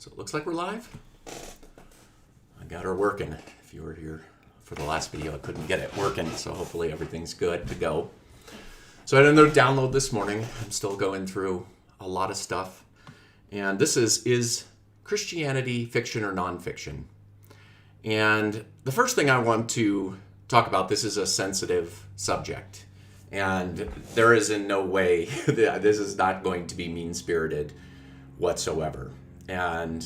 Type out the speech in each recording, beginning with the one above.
So it looks like we're live. I got her working. If you were here for the last video, I couldn't get it working, so hopefully everything's good to go. So I had another download this morning. I'm still going through a lot of stuff. And this is Christianity fiction or nonfiction? And the first thing I want to talk about, this is a sensitive subject. And there is in no way, this is not going to be mean-spirited whatsoever. And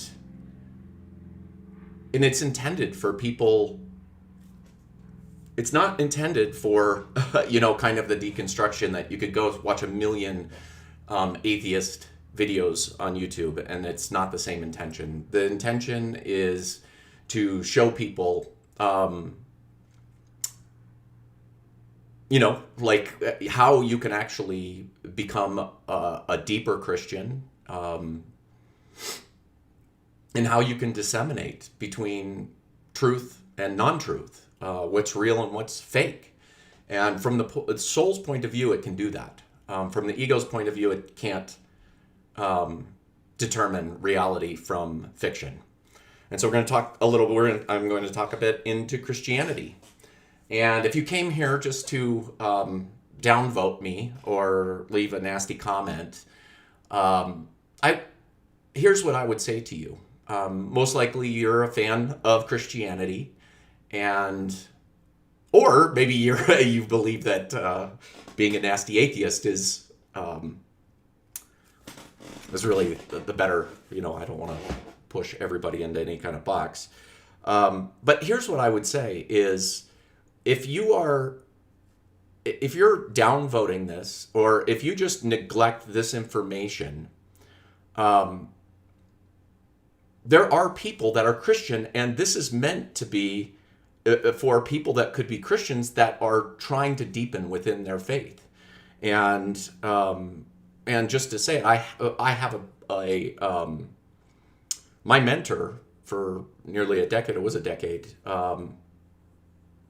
it's intended for people, it's not intended for, kind of the deconstruction that you could go watch a million atheist videos on YouTube, and it's not the same intention. The intention is to show people, like how you can actually become a deeper Christian, and how you can disseminate between truth and non-truth, what's real and what's fake. And from the soul's point of view, it can do that. From the ego's point of view, it can't determine reality from fiction. And so we're going to talk a little bit, I'm going to talk a bit into Christianity. And if you came here just to downvote me or leave a nasty comment, here's what I would say to you. Most likely you're a fan of Christianity, or maybe you believe that being a nasty atheist is really the better. I don't want to push everybody into any kind of box. But here's what I would say is, if you're downvoting this, or if you just neglect this information, there are people that are Christian, and this is meant to be for people that could be Christians that are trying to deepen within their faith. And just to say, I have my mentor for nearly a decade, it was a decade,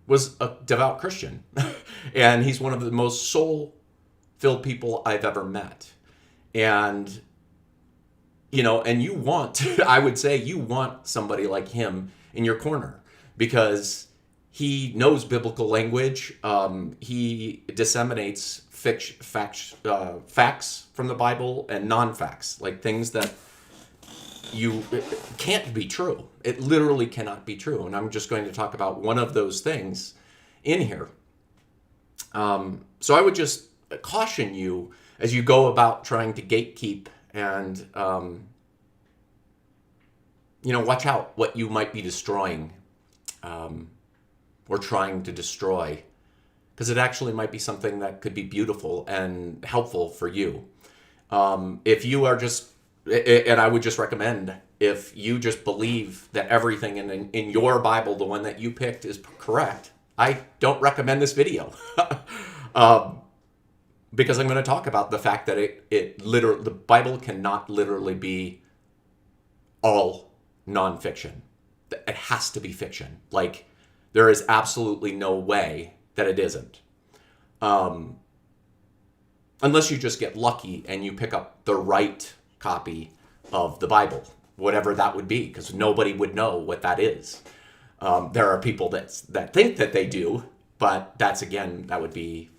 was a devout Christian. And he's one of the most soul-filled people I've ever met. And and you want, I would say you want somebody like him in your corner, because he knows biblical language. He disseminates facts from the Bible and non-facts, like things that can't be true. It literally cannot be true. And I'm just going to talk about one of those things in here. So I would just caution you as you go about trying to gatekeep and, watch out what you might be destroying, or trying to destroy, because it actually might be something that could be beautiful and helpful for you. If you are just, and I would just recommend, if you just believe that everything in your Bible, the one that you picked, is correct, I don't recommend this video. Because I'm going to talk about the fact that the Bible cannot literally be all nonfiction. It has to be fiction. Like, there is absolutely no way that it isn't. Unless you just get lucky and you pick up the right copy of the Bible, whatever that would be, because nobody would know what that is. There are people that think that they do, but that would be,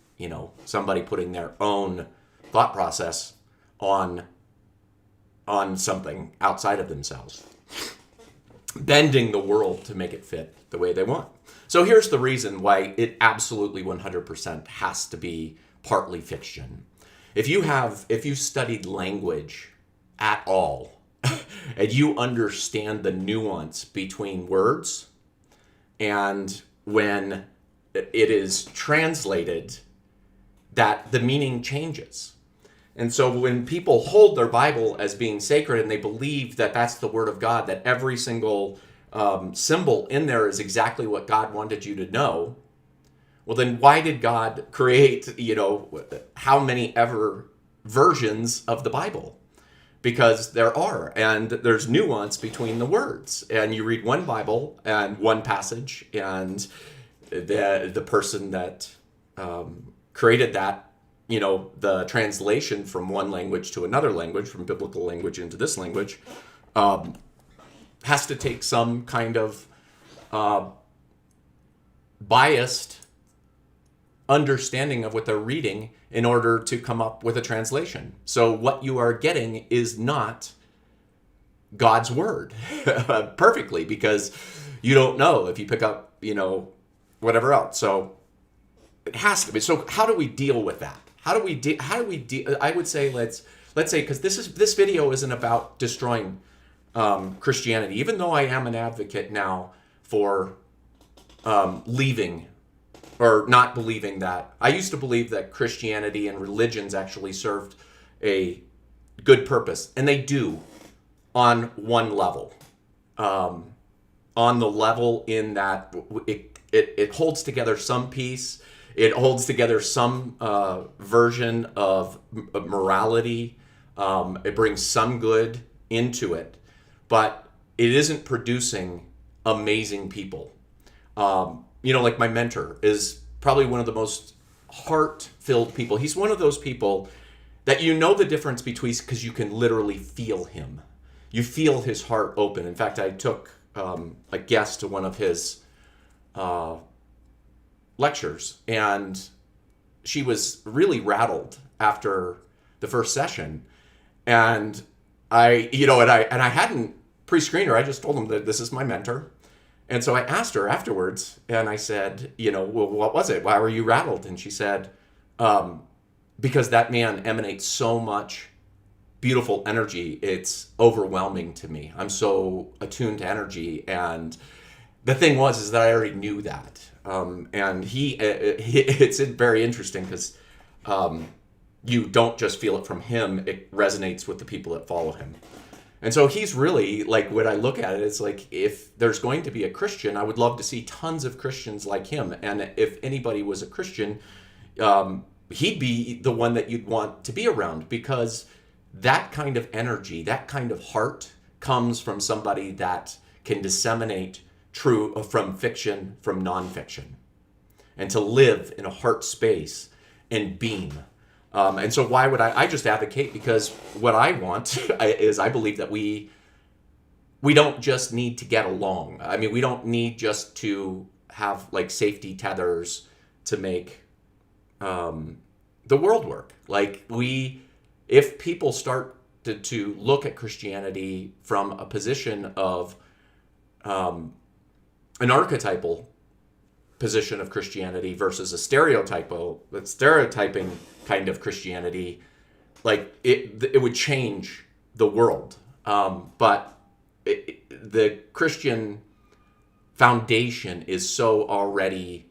somebody putting their own thought process on something outside of themselves, bending the world to make it fit the way they want. So here's the reason why it absolutely 100% has to be partly fiction. If you studied language at all, and you understand the nuance between words, and when it is translated, that the meaning changes. And so when people hold their Bible as being sacred, and they believe that that's the Word of God, that every single symbol in there is exactly what God wanted you to know, well, then why did God create, how many ever versions of the Bible? Because there are, and there's nuance between the words. And you read one Bible and one passage, and the person that created that, the translation from one language to another language, from biblical language into this language, has to take some kind of biased understanding of what they're reading in order to come up with a translation. So what you are getting is not God's word perfectly, because you don't know if you pick up, whatever else. So it has to be. So how do we deal with that? How do we deal? I would say let's say, because this video isn't about destroying Christianity, even though I am an advocate now for leaving or not believing that. I used to believe that Christianity and religions actually served a good purpose, and they do on one level. On the level in that it holds together some peace, it holds together some version of morality, it brings some good into it, but it isn't producing amazing people. Like my mentor is probably one of the most heart-filled people. He's one of those people that the difference between, because you can literally feel him. You feel his heart open. In fact, I took a guest to one of his lectures, and she was really rattled after the first session. And I hadn't pre-screened her. I just told him that this is my mentor. And so I asked her afterwards, and I said, well, what was it? Why were you rattled? And she said, because that man emanates so much beautiful energy. It's overwhelming to me. I'm so attuned to energy. And the thing is that I already knew that. And it's very interesting because you don't just feel it from him. It resonates with the people that follow him. And so he's really, like, when I look at it, it's like, if there's going to be a Christian, I would love to see tons of Christians like him. And if anybody was a Christian, he'd be the one that you'd want to be around, because that kind of energy, that kind of heart comes from somebody that can disseminate true from fiction, from nonfiction, and to live in a heart space and beam. And so why would I just advocate? Because what I want is, I believe that we don't just need to get along. I mean, we don't need just to have like safety tethers to make the world work. Like, if people start to look at Christianity from a position of an archetypal position of Christianity versus a stereotyping kind of Christianity, like it would change the world. But the Christian foundation is so already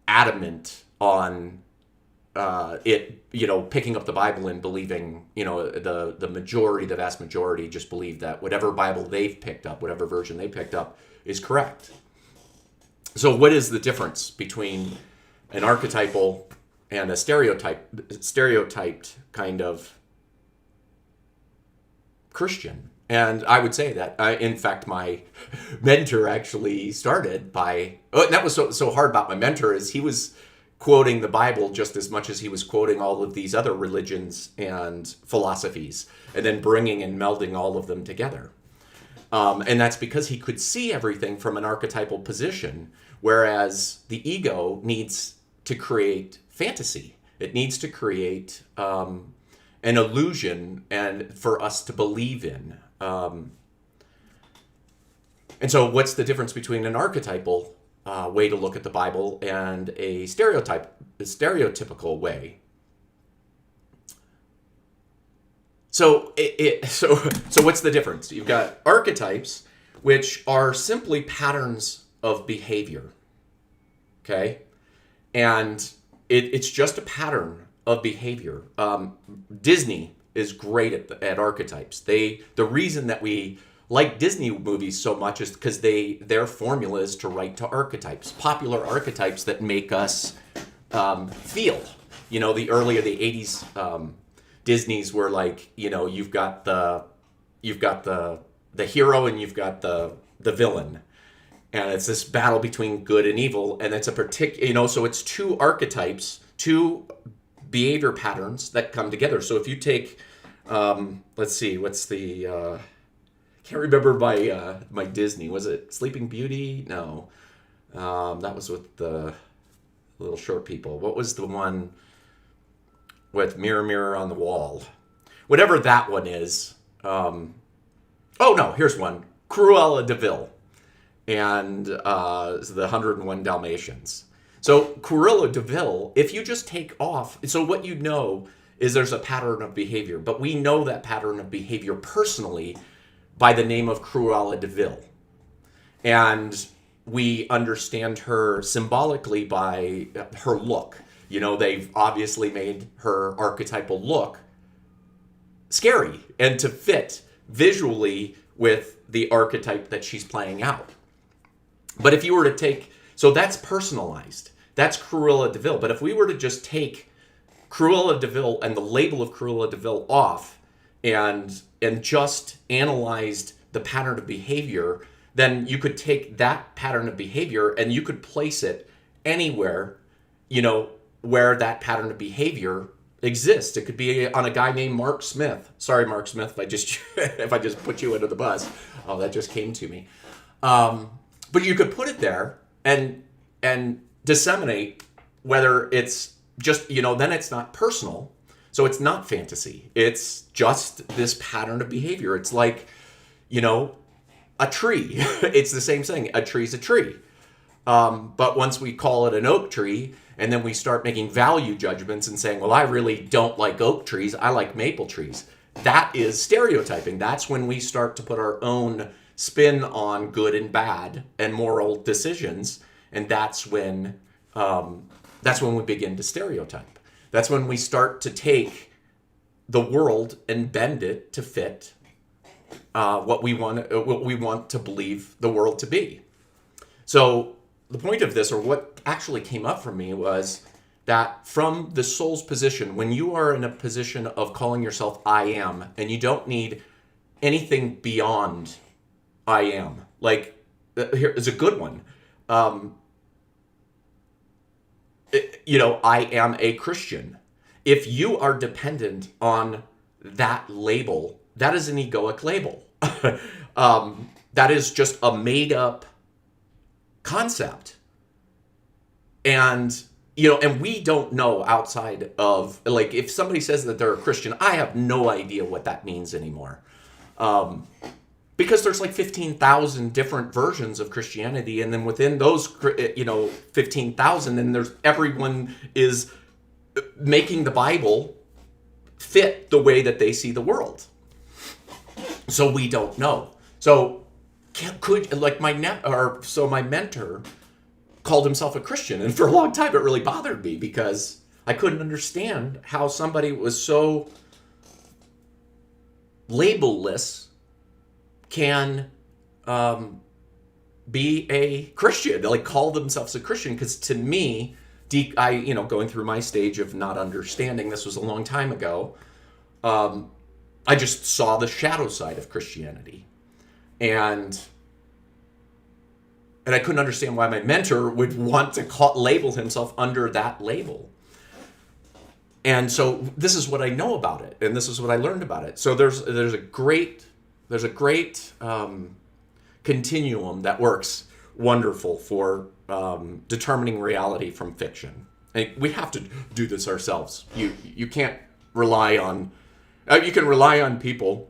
adamant on picking up the Bible and believing, the vast majority just believe that whatever Bible they've picked up, whatever version they picked up, is correct. So what is the difference between an archetypal and a stereotyped kind of Christian? And I would say that, in fact, my mentor actually started by, and that was so hard about my mentor, is he was quoting the Bible just as much as he was quoting all of these other religions and philosophies, and then bringing and melding all of them together. And that's because he could see everything from an archetypal position, whereas the ego needs to create fantasy. It needs to create an illusion and for us to believe in. And so what's the difference between an archetypal way to look at the Bible and a stereotypical way? So what's the difference? You've got archetypes, which are simply patterns of behavior, okay? And it's just a pattern of behavior. Disney is great at archetypes. The reason that we like Disney movies so much is because their formula is to write to archetypes, popular archetypes that make us feel. The 80s Disneys were like, you've got the hero and you've got the villain, and it's this battle between good and evil, and it's a particular, so it's two archetypes, two behavior patterns that come together. So if you take Let's see, what's the can't remember my Disney. Was it Sleeping Beauty? No. That was with the little short people. What was the one with Mirror Mirror on the Wall? Whatever that one is. Oh no, here's one. Cruella de Vil and the 101 Dalmatians. So Cruella de Vil, if you just take off, so what you know is there's a pattern of behavior, but we know that pattern of behavior personally by the name of Cruella de Vil. And we understand her symbolically by her look. You know, they've obviously made her archetypal look scary and to fit visually with the archetype that she's playing out. But if you were to take, so that's personalized. That's Cruella de Vil. But if we were to just take Cruella de Vil and the label of Cruella de Vil off and just analyzed the pattern of behavior, then you could take that pattern of behavior and you could place it anywhere, you know, where that pattern of behavior exists. It could be on a guy named Mark Smith. Sorry, Mark Smith, if I just put you under the bus. Oh, that just came to me. But you could put it there and disseminate, whether it's just, you know, then it's not personal. So it's not fantasy. It's just this pattern of behavior. It's like, you know, a tree. It's the same thing. A tree's a tree. But once we call it an oak tree, and then we start making value judgments and saying, well, I really don't like oak trees. I like maple trees. That is stereotyping. That's when we start to put our own spin on good and bad and moral decisions. And that's when we begin to stereotype. That's when we start to take the world and bend it to fit what we want to believe the world to be. So the point of this, or what actually came up for me, was that from the soul's position, when you are in a position of calling yourself I am, and you don't need anything beyond I am, like here is a good one. You know, I am a Christian. If you are dependent on that label, that is an egoic label. That is just a made up concept. And, you know, and we don't know outside of, like, if somebody says that they're a Christian, I have no idea what that means anymore. Because there's like 15,000 different versions of Christianity. And then within those, you know, 15,000, then there's everyone is making the Bible fit the way that they see the world. So we don't know. So my mentor called himself a Christian, and for a long time it really bothered me because I couldn't understand how somebody was so labelless can be a Christian, like call themselves a Christian. Because to me, going through my stage of not understanding, this was a long time ago, I just saw the shadow side of Christianity. And I couldn't understand why my mentor would want to label himself under that label. And so this is what I know about it, and this is what I learned about it. So there's a great continuum that works wonderful for determining reality from fiction. And we have to do this ourselves. You can't rely on. You can rely on people,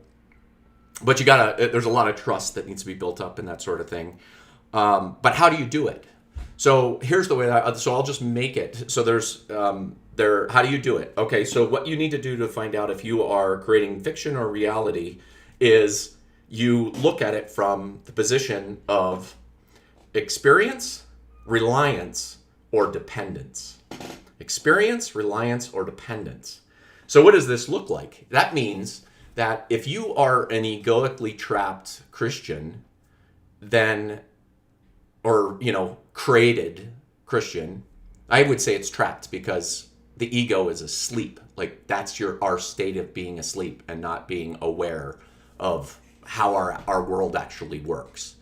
but there's a lot of trust that needs to be built up and that sort of thing. But how do you do it? So here's the way so I'll just make it. So how do you do it? Okay, so what you need to do to find out if you are creating fiction or reality is you look at it from the position of experience, reliance, or dependence. Experience, reliance, or dependence. So what does this look like? That means that if you are an egoically trapped Christian, then, or, created Christian, I would say it's trapped because the ego is asleep. Like that's our state of being asleep and not being aware of how our world actually works.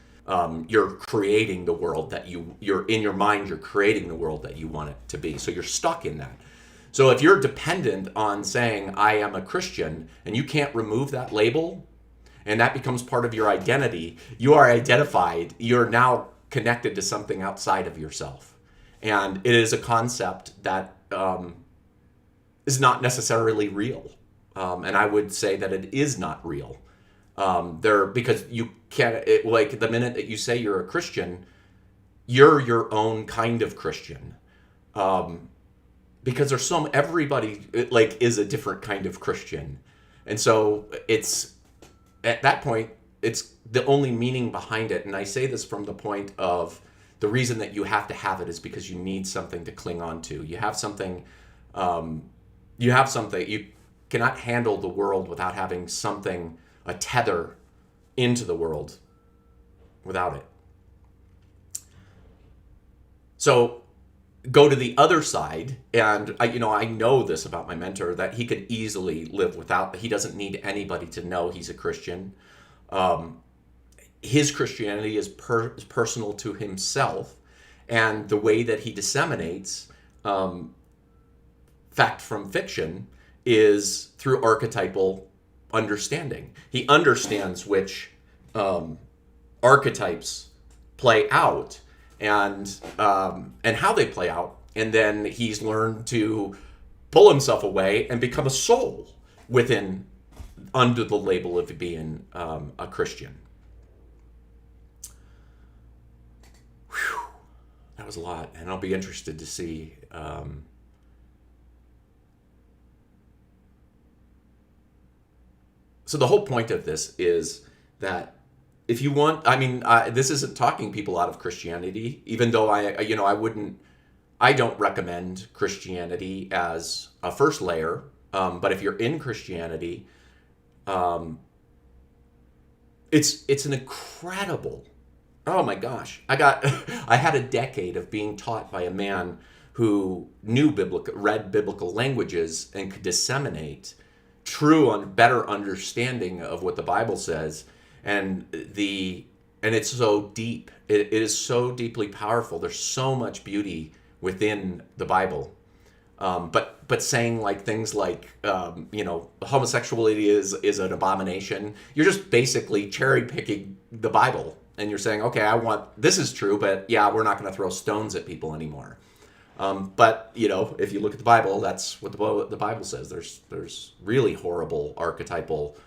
You're creating the world that you're in your mind, you're creating the world that you want it to be. So you're stuck in that. So if you're dependent on saying, I am a Christian, and you can't remove that label, and that becomes part of your identity, you are identified, you're now connected to something outside of yourself. And it is a concept that is not necessarily real. And I would say that it is not real. Because you can't, like the minute that you say you're a Christian, you're your own kind of Christian. Because there's everybody like is a different kind of Christian. And so it's, at that point, it's the only meaning behind it. And I say this from the point of the reason that you have to have it is because you need something to cling on to. You have something, you cannot handle the world without having something, a tether into the world without it. So go to the other side, and I know this about my mentor, that he could easily live without, he doesn't need anybody to know he's a Christian. His Christianity is personal to himself, and the way that he disseminates fact from fiction is through archetypal understanding. He understands which archetypes play out, and how they play out, and then he's learned to pull himself away and become a soul under the label of being a Christian. Whew. That was a lot, and I'll be interested to see so the whole point of this is that if you want, this isn't talking people out of Christianity, even though I don't recommend Christianity as a first layer. But if you're in Christianity, it's an incredible, oh my gosh, I had a decade of being taught by a man who read biblical languages and could disseminate better understanding of what the Bible says. And it's so deep. It is so deeply powerful. There's so much beauty within the Bible. But saying like things like homosexuality is an abomination. You're just basically cherry picking the Bible, and you're saying, okay, this is true, but yeah, we're not going to throw stones at people anymore. But if you look at the Bible, that's what the Bible says. There's really horrible archetypal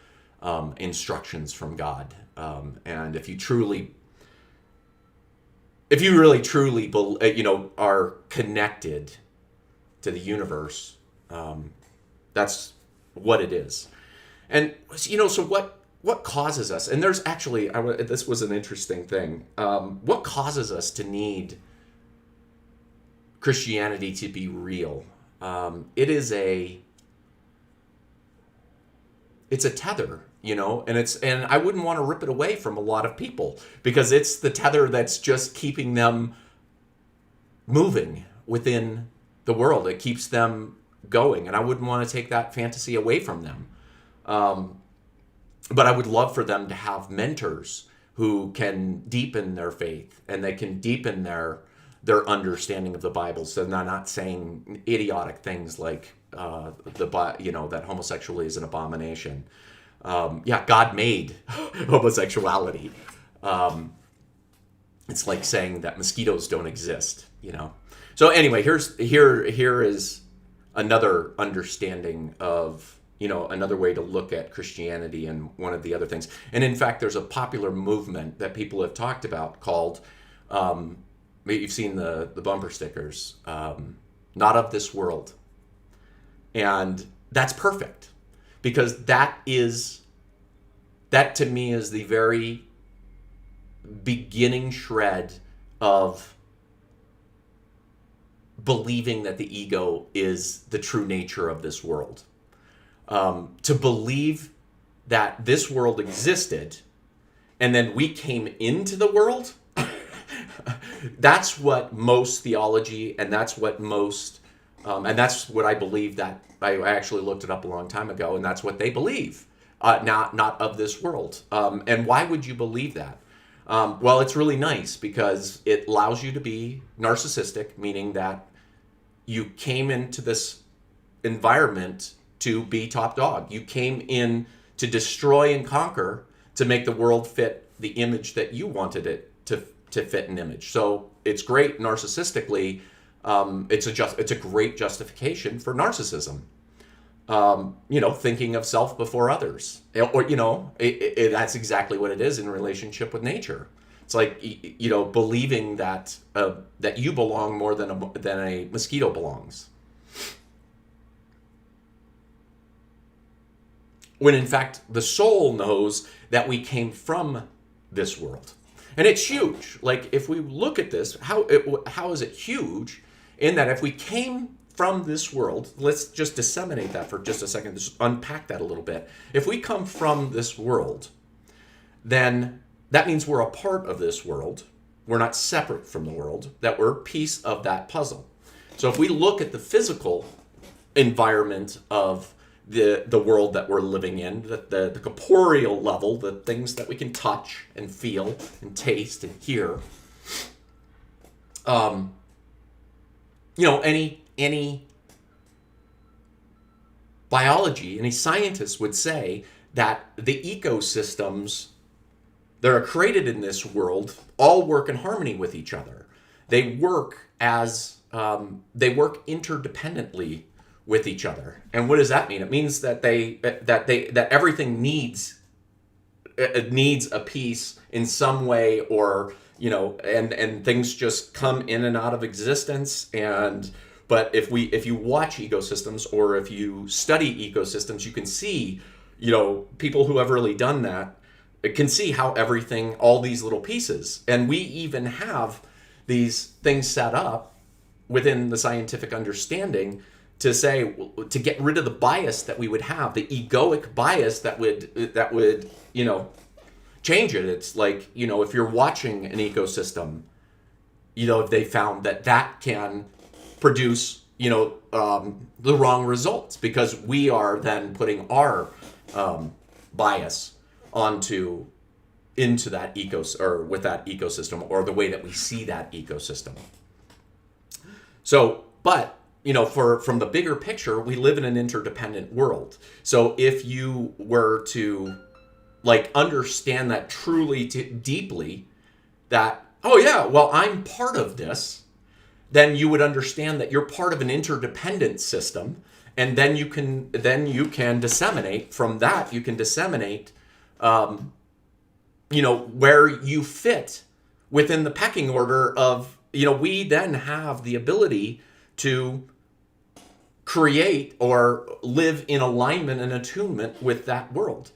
instructions from God, and if you really truly are connected to the universe, that's what it is. And so what causes us? And there's actually this was an interesting thing. What causes us to need Christianity to be real? It's a tether, and I wouldn't want to rip it away from a lot of people, because it's the tether that's just keeping them moving within the world. It keeps them going, and I wouldn't want to take that fantasy away from them. But I would love for them to have mentors who can deepen their faith, and they can deepen their understanding of the Bible, so they're not saying idiotic things like that homosexuality is an abomination. God made homosexuality. It's like saying that mosquitoes don't exist. So anyway, here is another understanding of another way to look at Christianity, and one of the other things. And in fact, there's a popular movement that people have talked about called. Maybe you've seen the bumper stickers, not of this world. And that's perfect, because that to me is the very beginning shred of believing that the ego is the true nature of this world. To believe that this world existed and then we came into the world. That's what most theology, and that's what most, and that's what I believe, that I actually looked it up a long time ago, and that's what they believe, not of this world. And why would you believe that? Well, it's really nice because it allows you to be narcissistic, meaning that you came into this environment to be top dog. You came in to destroy and conquer, to make the world fit the image that you wanted it to fit an image. So it's great narcissistically. It's a great justification for narcissism. Thinking of self before others, or that's exactly what it is in relationship with nature. It's like, believing that that you belong more than a mosquito belongs, when in fact the soul knows that we came from this world. And it's huge. Like, if we look at this, how is it huge? In that, if we came from this world, let's just disseminate that for just a second, just unpack that a little bit. If we come from this world, then that means we're a part of this world. We're not separate from the world, that we're a piece of that puzzle. So if we look at the physical environment of the world that we're living in, the corporeal level, the things that we can touch and feel and taste and hear, any biology, any scientist would say that the ecosystems that are created in this world all work in harmony with each other. They work interdependently with each other. And what does that mean? It means that that everything needs a piece in some way, or and things just come in and out of existence. But if you watch ecosystems, or if you study ecosystems, you can see, people who have really done that can see how everything, all these little pieces, and we even have these things set up within the scientific understanding to to get rid of the bias that we would have, the egoic bias that would change it. It's like, if you're watching an ecosystem, they found that can produce, the wrong results, because we are then putting our bias into that with that ecosystem, or the way that we see that ecosystem. So, but from the bigger picture, we live in an interdependent world. So if you were to understand that truly deeply, that, oh yeah, well, I'm part of this, then you would understand that you're part of an interdependent system, and then you can disseminate from that. You can disseminate, where you fit within the pecking order of, we then have the ability to create or live in alignment and attunement with that world.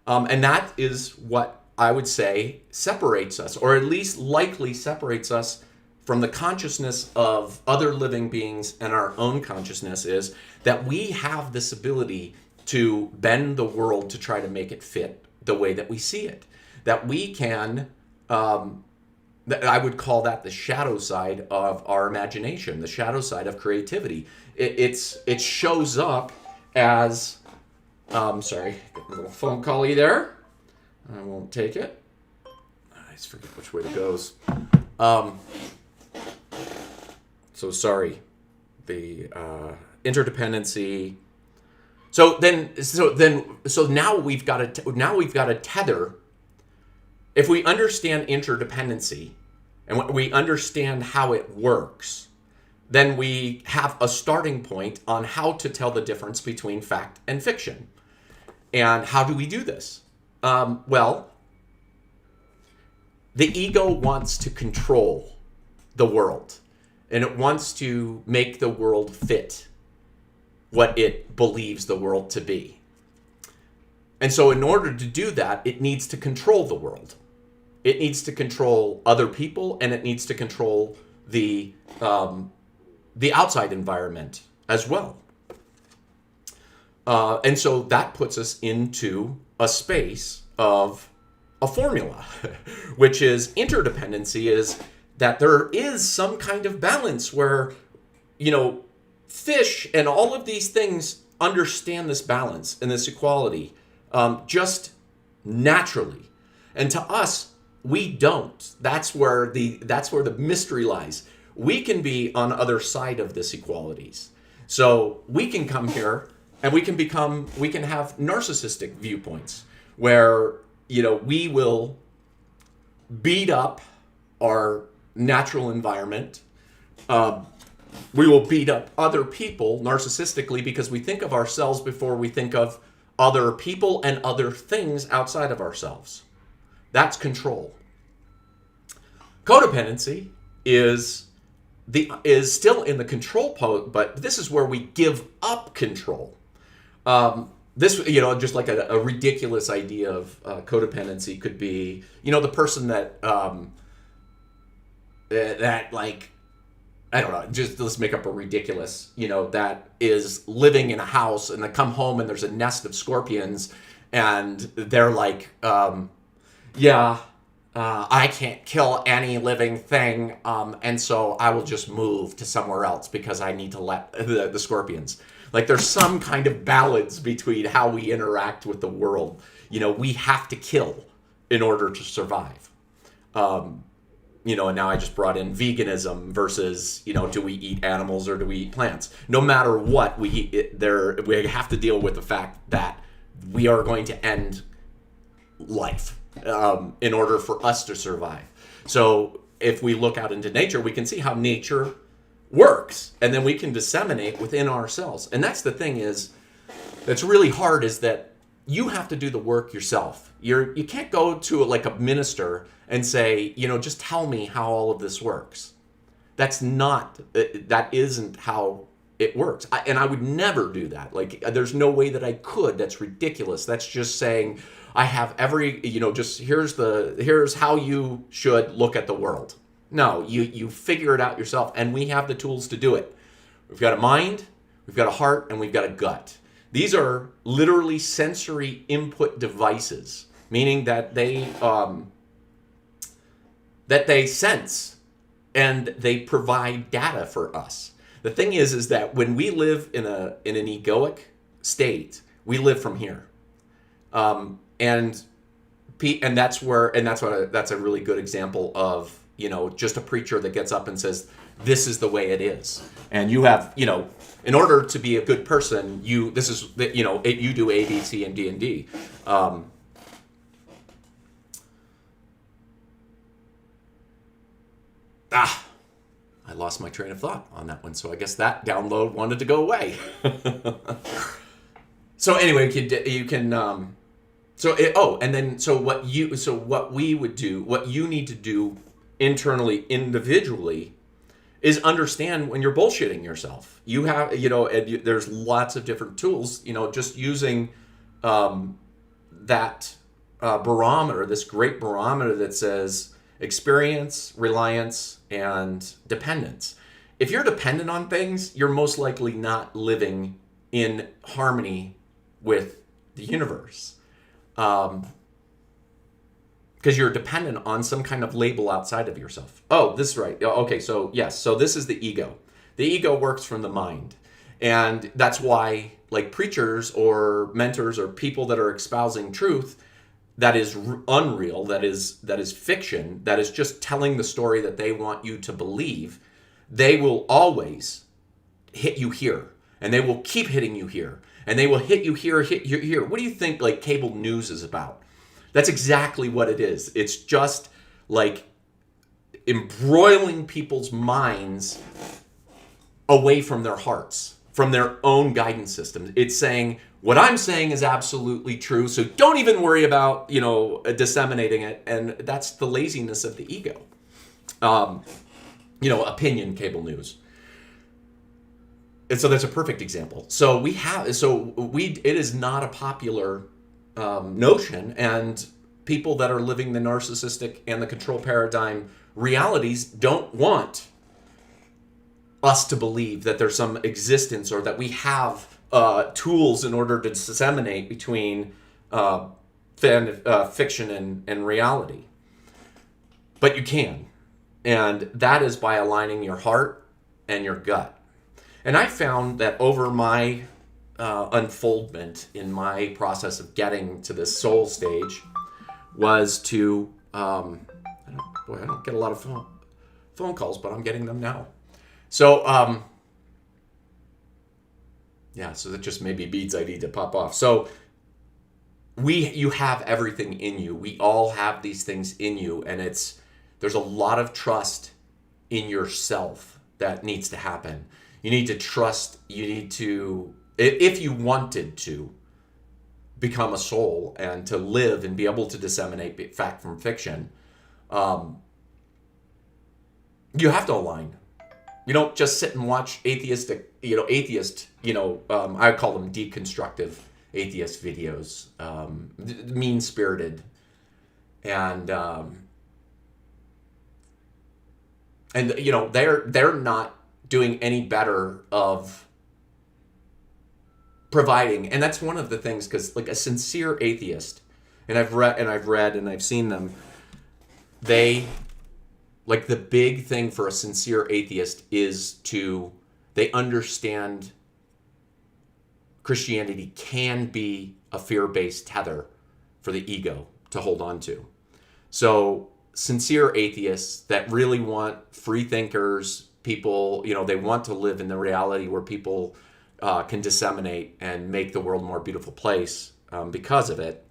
And that is what I would say separates us, or at least likely separates us from the consciousness of other living beings and our own consciousness, is that we have this ability to bend the world to try to make it fit the way that we see it. That we can, I would call that the shadow side of our imagination, the shadow side of creativity. It shows up as, sorry, got a little phone call-y there. I won't take it. I just forget which way it goes. So sorry, the interdependency. So now we've got a tether. If we understand interdependency and we understand how it works, then we have a starting point on how to tell the difference between fact and fiction. And how do we do this? Well, the ego wants to control the world, and it wants to make the world fit what it believes the world to be. And so in order to do that, it needs to control the world. It needs to control other people, and it needs to control the outside environment as well. And so that puts us into a space of a formula, which is interdependency, is that there is some kind of balance where, fish and all of these things understand this balance and this equality just naturally. And to us, we don't. That's where the mystery lies. We can be on the other side of this equalities. So we can come here and we can have narcissistic viewpoints where, we will beat up our natural environment. We will beat up other people narcissistically because we think of ourselves before we think of other people and other things outside of ourselves. That's control. Codependency is still in the control pose, but this is where we give up control. This, just like a ridiculous idea of codependency could be, the person that like, I don't know, just let's make up a ridiculous, that is living in a house and they come home and there's a nest of scorpions and they're like, I can't kill any living thing, and so I will just move to somewhere else because I need to let the scorpions. Like, there's some kind of balance between how we interact with the world. We have to kill in order to survive. And now I just brought in veganism versus, do we eat animals or do we eat plants? No matter what, we have to deal with the fact that we are going to end life in order for us to survive. So if we look out into nature, we can see how nature works, and then we can disseminate within ourselves. And that's the thing that's really hard, is that you have to do the work yourself. You can't go to like a minister and say, just tell me how all of this works. That isn't how it works. And I would never do that. Like, there's no way that I could. That's ridiculous. That's just saying, I have just here's how you should look at the world. No, you figure it out yourself, and we have the tools to do it. We've got a mind, we've got a heart, and we've got a gut. These are literally sensory input devices, meaning that they sense and they provide data for us. The thing is that when we live in an egoic state, we live from here. And that's a really good example of, just a preacher that gets up and says, this is the way it is. And you have, in order to be a good person, you do A, B, C, and D, and D. I lost my train of thought on that one. So I guess that download wanted to go away. So anyway, you can, what we would do, what you need to do internally, individually, is understand when you're bullshitting yourself. You have, there's lots of different tools, just using that barometer, this great barometer that says experience, reliance, and dependence. If you're dependent on things, you're most likely not living in harmony with the universe. Because you're dependent on some kind of label outside of yourself. Oh, this is right. Okay, so yes. So this is the ego. The ego works from the mind. And that's why, like, preachers or mentors or people that are espousing truth that is unreal, that is fiction, that is just telling the story that they want you to believe, they will always hit you here. And they will keep hitting you here. And they will hit you here, hit you here. What do you think, like, cable news is about? That's exactly what it is. It's just like embroiling people's minds away from their hearts, from their own guidance systems. It's saying, what I'm saying is absolutely true, so don't even worry about, disseminating it. And that's the laziness of the ego. Opinion cable news. And so that's a perfect example. It is not a popular notion, and people that are living the narcissistic and the control paradigm realities don't want us to believe that there's some existence or that we have tools in order to disseminate between fiction and reality. But you can, and that is by aligning your heart and your gut. And I found that over my unfoldment in my process of getting to this soul stage was to I don't get a lot of phone calls, but I'm getting them now. So Yeah, so that just maybe beads I need to pop off. So you have everything in you. We all have these things in you, and there's a lot of trust in yourself that needs to happen. You need to trust, you need to, if you wanted to become a soul and to live and be able to disseminate fact from fiction, you have to align. You don't just sit and watch I call them deconstructive atheist videos, mean spirited, and they're not doing any better of providing. And that's one of the things, because like a sincere atheist, and I've read and I've seen them, they, like, the big thing for a sincere atheist is they understand Christianity can be a fear-based tether for the ego to hold on to. So sincere atheists that really want free thinkers, people, they want to live in the reality where people can disseminate and make the world a more beautiful place because of it.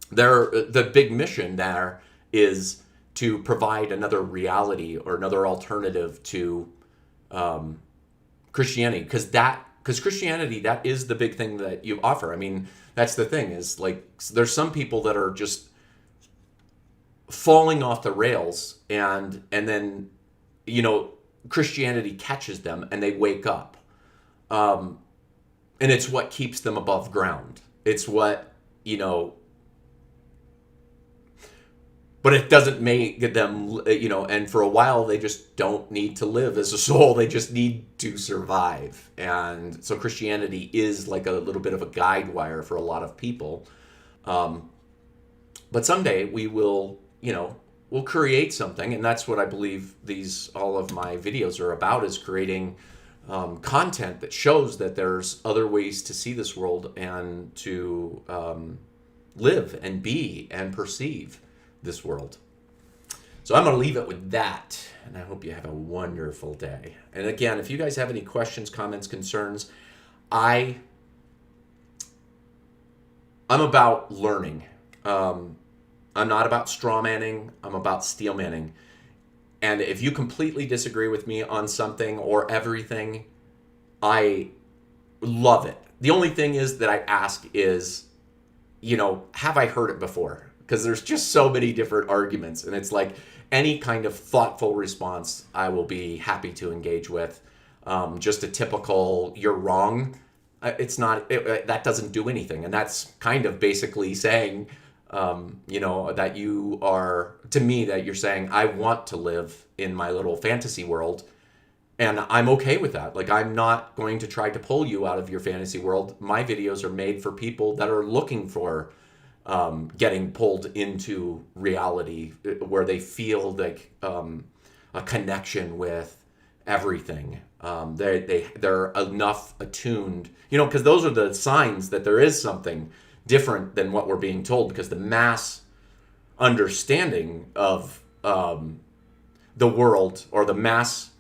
The big mission there is to provide another reality or another alternative to Christianity, because Christianity, that is the big thing that you offer. I mean, that's the thing, is like, there's some people that are just falling off the rails, and then Christianity catches them and they wake up, and it's what keeps them above ground. It's what but it doesn't make them, and for a while they just don't need to live as a soul. They just need to survive. And so Christianity is like a little bit of a guide wire for a lot of people. But someday we will, we'll create something. And that's what I believe all of my videos are about, is creating content that shows that there's other ways to see this world and to live and be and perceive this world. So I'm going to leave it with that, and I hope you have a wonderful day. And again, if you guys have any questions, comments, concerns, I'm about learning. I'm not about straw manning. I'm about steel manning. And if you completely disagree with me on something or everything, I love it. The only thing is that I ask is, have I heard it before? Because there's just so many different arguments, and it's like any kind of thoughtful response I will be happy to engage with. Just a typical "you're wrong," it's not, that doesn't do anything, and that's kind of basically saying, that you are, to me, that you're saying I want to live in my little fantasy world, and I'm okay with that. Like, I'm not going to try to pull you out of your fantasy world. My videos are made for people that are looking for getting pulled into reality, where they feel like a connection with everything. They're enough attuned, because those are the signs that there is something different than what we're being told, because the mass understanding of the world, or the mass,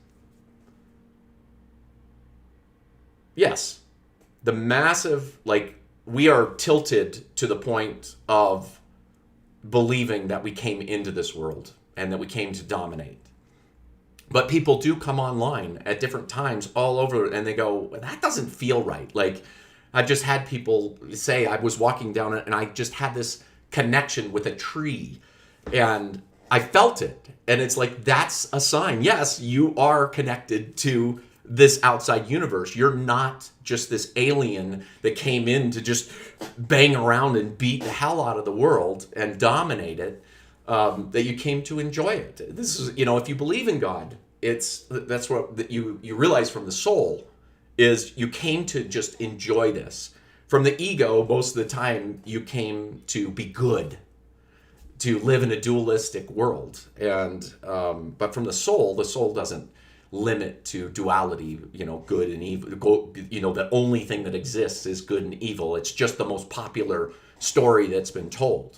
the massive, like, we are tilted to the point of believing that we came into this world and that we came to dominate. But people do come online at different times all over, and they go, that doesn't feel right. Like, I've just had people say, I was walking down it and I just had this connection with a tree, and I felt it. And it's like, that's a sign. Yes, you are connected to this outside universe. You're not just this alien that came in to just bang around and beat the hell out of the world and dominate it. That you came to enjoy it. This is, if you believe in God, that's what you realize from the soul, is you came to just enjoy this. From the ego, most of the time, you came to be good, to live in a dualistic world. And but from the soul doesn't limit to duality, good and evil. The only thing that exists is good and evil. It's just the most popular story that's been told.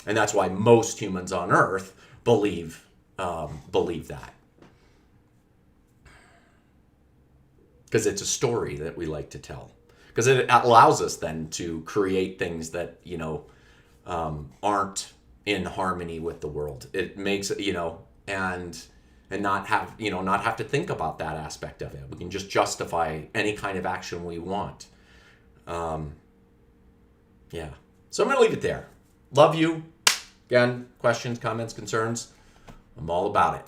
And that's why most humans on Earth believe that. because it's a story that we like to tell. Because it allows us then to create things that, aren't in harmony with the world. It makes, and not have to think about that aspect of it. We can just justify any kind of action we want. Yeah. So I'm going to leave it there. Love you. Again, questions, comments, concerns. I'm all about it.